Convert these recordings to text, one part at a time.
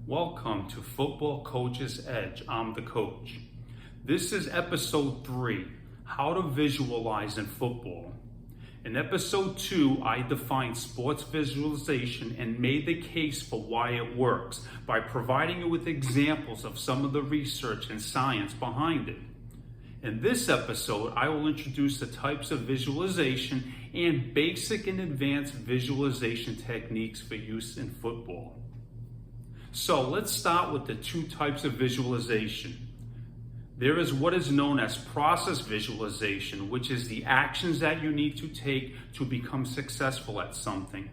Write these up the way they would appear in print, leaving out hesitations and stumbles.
Welcome to Football Coach's Edge. I'm the coach. This is episode 3, How to Visualize in Football. In episode 2, I defined sports visualization and made the case for why it works by providing you with examples of some of the research and science behind it. In this episode, I will introduce the types of visualization and basic and advanced visualization techniques for use in football. So let's start with the two types of visualization. There is what is known as process visualization, which is the actions that you need to take to become successful at something.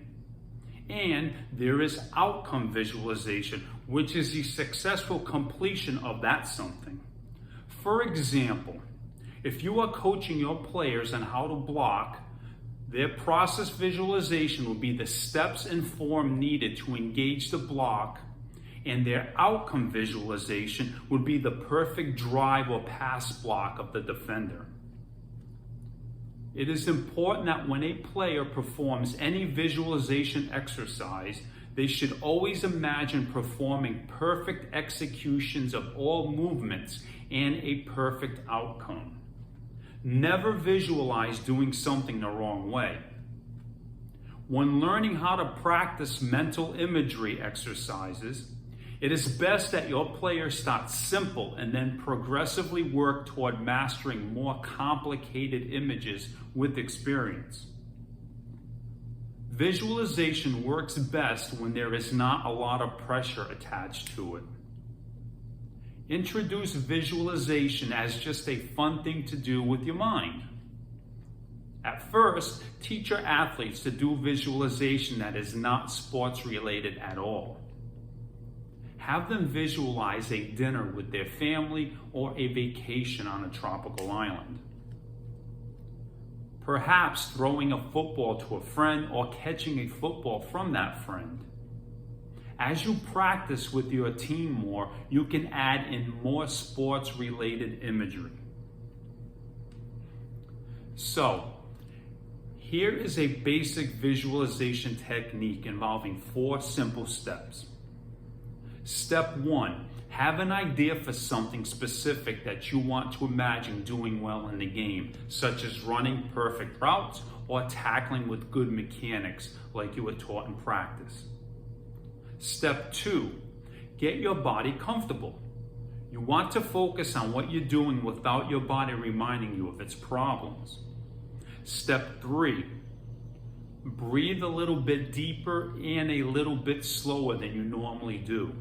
And there is outcome visualization, which is the successful completion of that something. For example, if you are coaching your players on how to block, their process visualization will be the steps and form needed to engage the block, and their outcome visualization would be the perfect drive or pass block of the defender. It is important that when a player performs any visualization exercise, they should always imagine performing perfect executions of all movements and a perfect outcome. Never visualize doing something the wrong way. When learning how to practice mental imagery exercises, it is best that your players start simple and then progressively work toward mastering more complicated images with experience. Visualization works best when there is not a lot of pressure attached to it. Introduce visualization as just a fun thing to do with your mind. At first, teach your athletes to do visualization that is not sports related at all. Have them visualize a dinner with their family or a vacation on a tropical island. Perhaps throwing a football to a friend or catching a football from that friend. As you practice with your team more, you can add in more sports-related imagery. So, here is a basic visualization technique involving 4 simple steps. Step 1, have an idea for something specific that you want to imagine doing well in the game, such as running perfect routes or tackling with good mechanics like you were taught in practice. Step 2, get your body comfortable. You want to focus on what you're doing without your body reminding you of its problems. Step 3, breathe a little bit deeper and a little bit slower than you normally do.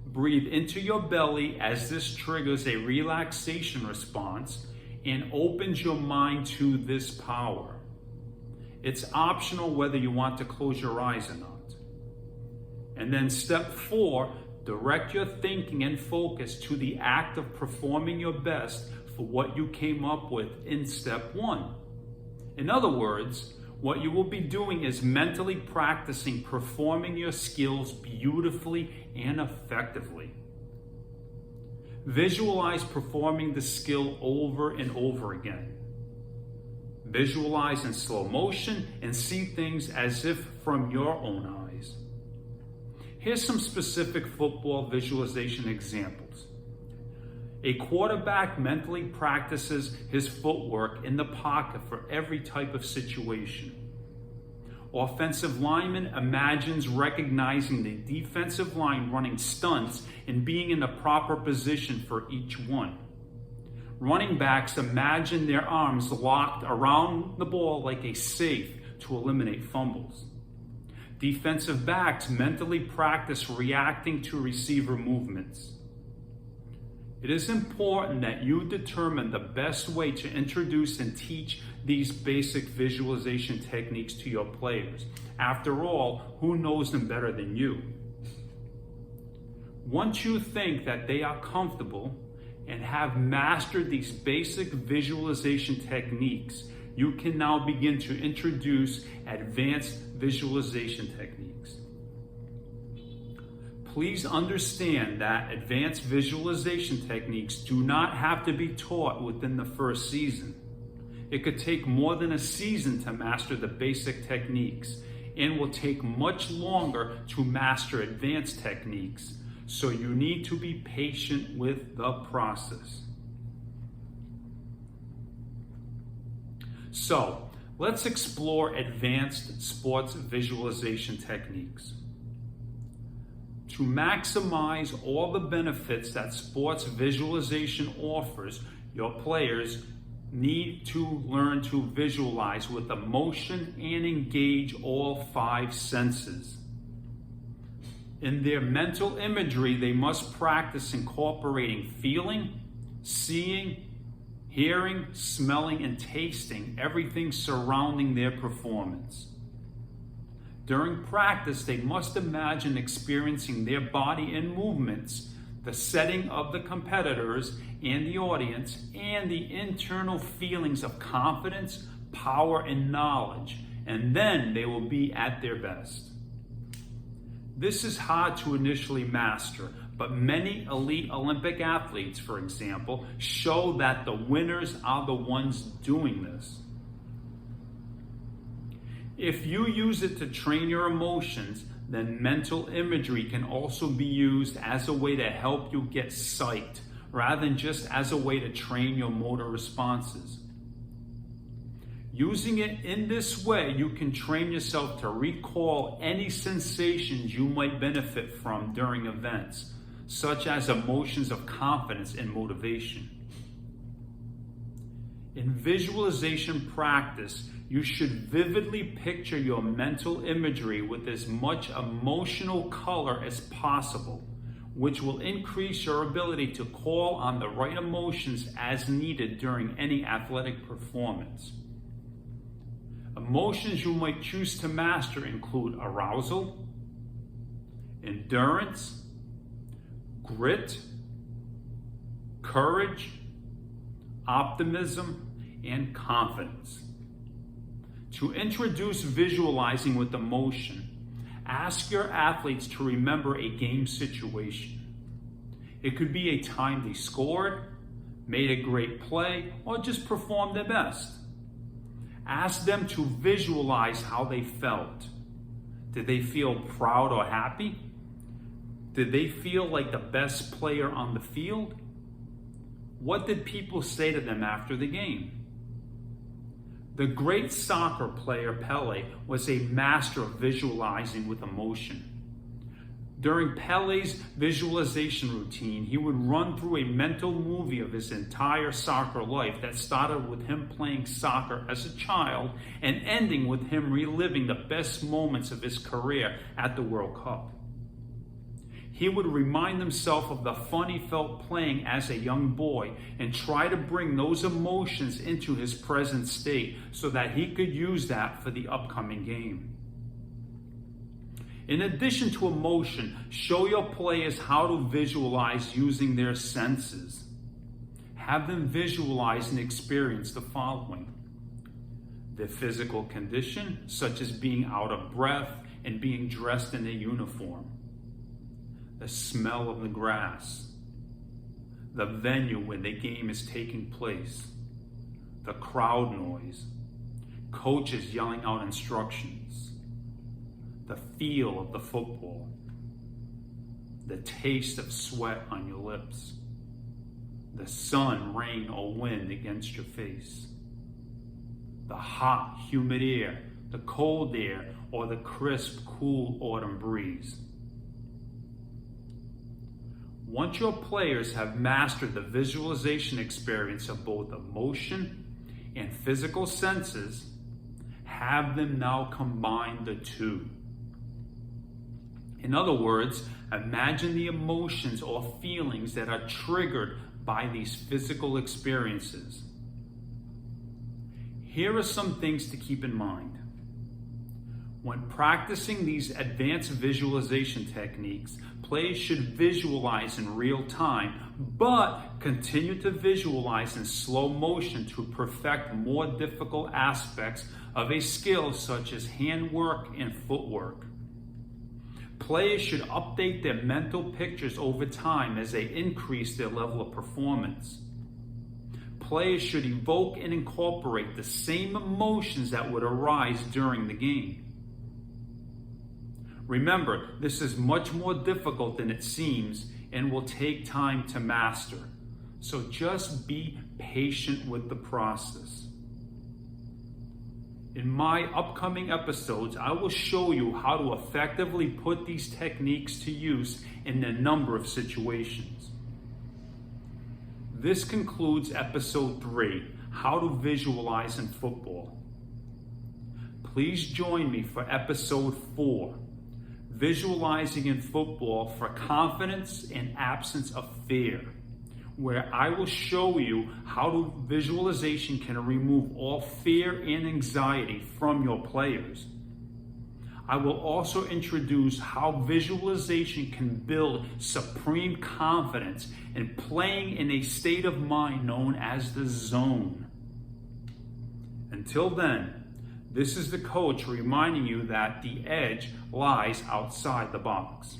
Breathe into your belly as this triggers a relaxation response and opens your mind to this power. It's optional whether you want to close your eyes or not. And then step 4, direct your thinking and focus to the act of performing your best for what you came up with in step 1. In other words, what you will be doing is mentally practicing performing your skills beautifully and effectively. Visualize performing the skill over and over again. Visualize in slow motion and see things as if from your own eyes. Here's some specific football visualization examples. A quarterback mentally practices his footwork in the pocket for every type of situation. Offensive lineman imagines recognizing the defensive line running stunts and being in the proper position for each one. Running backs imagine their arms locked around the ball like a safe to eliminate fumbles. Defensive backs mentally practice reacting to receiver movements. It is important that you determine the best way to introduce and teach these basic visualization techniques to your players. After all, who knows them better than you? Once you think that they are comfortable and have mastered these basic visualization techniques, you can now begin to introduce advanced visualization techniques. Please understand that advanced visualization techniques do not have to be taught within the first season. It could take more than a season to master the basic techniques and will take much longer to master advanced techniques. So you need to be patient with the process. So let's explore advanced sports visualization techniques. To maximize all the benefits that sports visualization offers, your players need to learn to visualize with emotion and engage all 5 senses. In their mental imagery, they must practice incorporating feeling, seeing, hearing, smelling, and tasting everything surrounding their performance. During practice, they must imagine experiencing their body and movements, the setting of the competitors and the audience, and the internal feelings of confidence, power, and knowledge, and then they will be at their best. This is hard to initially master, but many elite Olympic athletes, for example, show that the winners are the ones doing this. If you use it to train your emotions, then mental imagery can also be used as a way to help you get psyched, rather than just as a way to train your motor responses. Using it in this way, you can train yourself to recall any sensations you might benefit from during events, such as emotions of confidence and motivation. In visualization practice, you should vividly picture your mental imagery with as much emotional color as possible, which will increase your ability to call on the right emotions as needed during any athletic performance. Emotions you might choose to master include arousal, endurance, grit, courage, optimism, and confidence. To introduce visualizing with emotion, ask your athletes to remember a game situation. It could be a time they scored, made a great play, or just performed their best. Ask them to visualize how they felt. Did they feel proud or happy? Did they feel like the best player on the field? What did people say to them after the game? The great soccer player Pelé was a master of visualizing with emotion. During Pelé's visualization routine, he would run through a mental movie of his entire soccer life that started with him playing soccer as a child and ending with him reliving the best moments of his career at the World Cup. He would remind himself of the fun he felt playing as a young boy and try to bring those emotions into his present state so that he could use that for the upcoming game. In addition to emotion, show your players how to visualize using their senses. Have them visualize and experience the following: their physical condition, such as being out of breath and being dressed in a uniform. The smell of the grass, the venue where the game is taking place, the crowd noise, coaches yelling out instructions, the feel of the football, the taste of sweat on your lips, the sun, rain, or wind against your face, the hot, humid air, the cold air, or the crisp, cool autumn breeze. Once your players have mastered the visualization experience of both emotion and physical senses, have them now combine the two. In other words, imagine the emotions or feelings that are triggered by these physical experiences. Here are some things to keep in mind. When practicing these advanced visualization techniques, players should visualize in real time, but continue to visualize in slow motion to perfect more difficult aspects of a skill such as handwork and footwork. Players should update their mental pictures over time as they increase their level of performance. Players should evoke and incorporate the same emotions that would arise during the game. Remember, this is much more difficult than it seems and will take time to master. So just be patient with the process. In my upcoming episodes, I will show you how to effectively put these techniques to use in a number of situations. This concludes episode 3, How to Visualize in Football. Please join me for episode 4, Visualizing in Football for Confidence and Absence of Fear, where I will show you how visualization can remove all fear and anxiety from your players. I will also introduce how visualization can build supreme confidence in playing in a state of mind known as the zone. Until then, this is the coach reminding you that the edge lies outside the box.